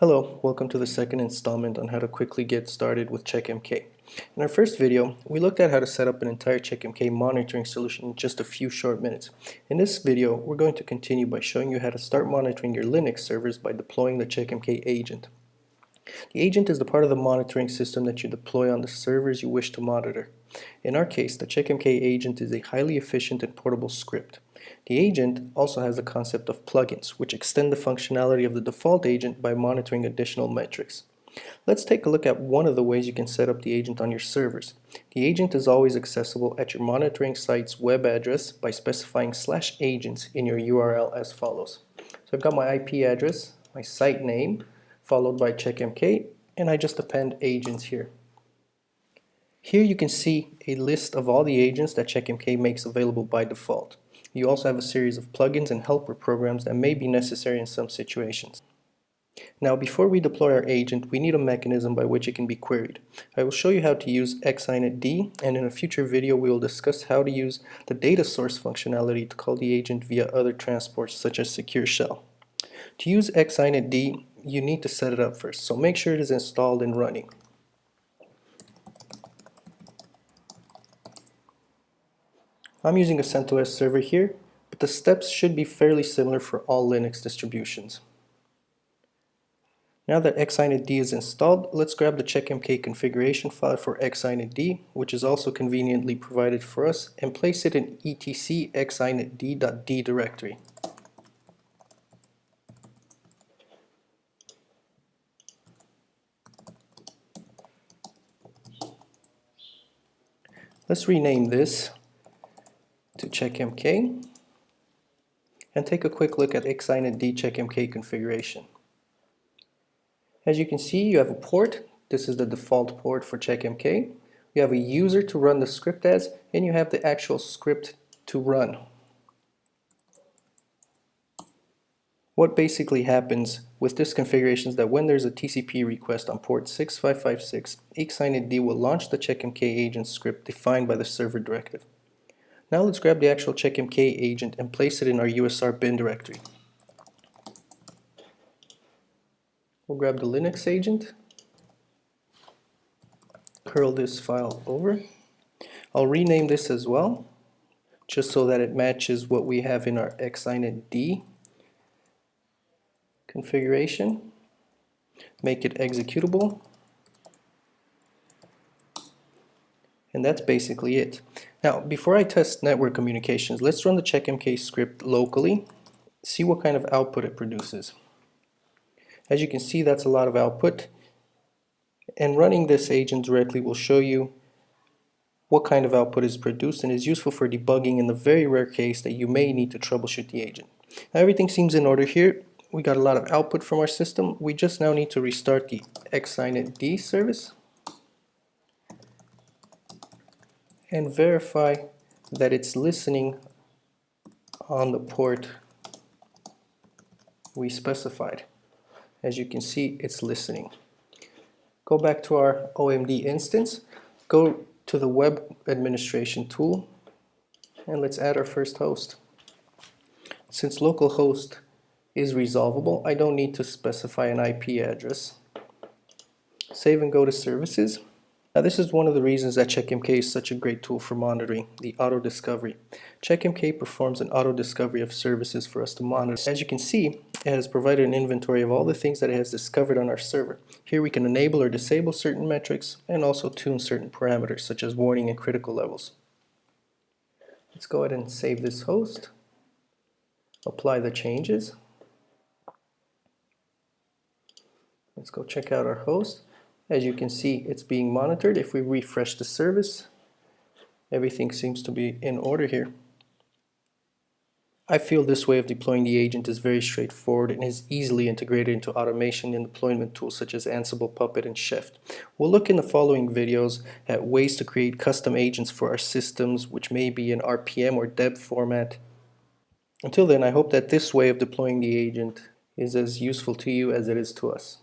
Hello, welcome to the second installment on how to quickly get started with CheckMK. In our first video, we looked at how to set up an entire CheckMK monitoring solution in just a few short minutes. In this video, we're going to continue by showing you how to start monitoring your Linux servers by deploying the CheckMK agent. The agent is the part of the monitoring system that you deploy on the servers you wish to monitor. In our case, the CheckMK agent is a highly efficient and portable script. The agent also has the concept of plugins, which extend the functionality of the default agent by monitoring additional metrics. Let's take a look at one of the ways you can set up the agent on your servers. The agent is always accessible at your monitoring site's web address by specifying /agents in your URL as follows. So I've got my IP address, my site name, followed by CheckMK, and I just append agents here. Here you can see a list of all the agents that CheckMK makes available by default. You also have a series of plugins and helper programs that may be necessary in some situations. Now, before we deploy our agent, we need a mechanism by which it can be queried. I will show you how to use xinetd, and in a future video we will discuss how to use the data source functionality to call the agent via other transports such as Secure Shell. To use xinetd, you need to set it up first, so make sure it is installed and running. I'm using a CentOS server here, but the steps should be fairly similar for all Linux distributions. Now that xinetd is installed, let's grab the CheckMK configuration file for xinetd, which is also conveniently provided for us, and place it in etc xinetd.d directory. Let's rename this to CheckMK and take a quick look at xinetd CheckMK configuration. As you can see, you have a port. This is the default port for CheckMK. You have a user to run the script as, and you have the actual script to run. What basically happens with this configuration is that when there's a TCP request on port 6556, xinetd will launch the CheckMK agent script defined by the server directive. Now let's grab the actual CheckMK agent and place it in our USR bin directory. We'll grab the Linux agent, curl this file over. I'll rename this as well, just so that it matches what we have in our xinetd configuration. Make it executable. And that's basically it. Now, before I test network communications, let's run the CheckMK script locally, see what kind of output it produces. As you can see, that's a lot of output, and running this agent directly will show you what kind of output is produced and is useful for debugging in the very rare case that you may need to troubleshoot the agent. Now, everything seems in order here. We got a lot of output from our system. We just now need to restart the xinetd service and verify that it's listening on the port we specified. As you can see, it's listening. Go back to our OMD instance, go to the web administration tool, and let's add our first host. Since localhost is resolvable, I don't need to specify an IP address. Save and go to services. Now, this is one of the reasons that CheckMK is such a great tool for monitoring, the auto discovery. CheckMK performs an auto discovery of services for us to monitor. As you can see, it has provided an inventory of all the things that it has discovered on our server. Here we can enable or disable certain metrics and also tune certain parameters such as warning and critical levels. Let's go ahead and save this host, apply the changes. Let's go check out our host. As you can see, it's being monitored. If we refresh the service, everything seems to be in order here. I feel this way of deploying the agent is very straightforward and is easily integrated into automation and deployment tools such as Ansible, Puppet, and Chef. We'll look in the following videos at ways to create custom agents for our systems, which may be in RPM or DEB format. Until then, I hope that this way of deploying the agent is as useful to you as it is to us.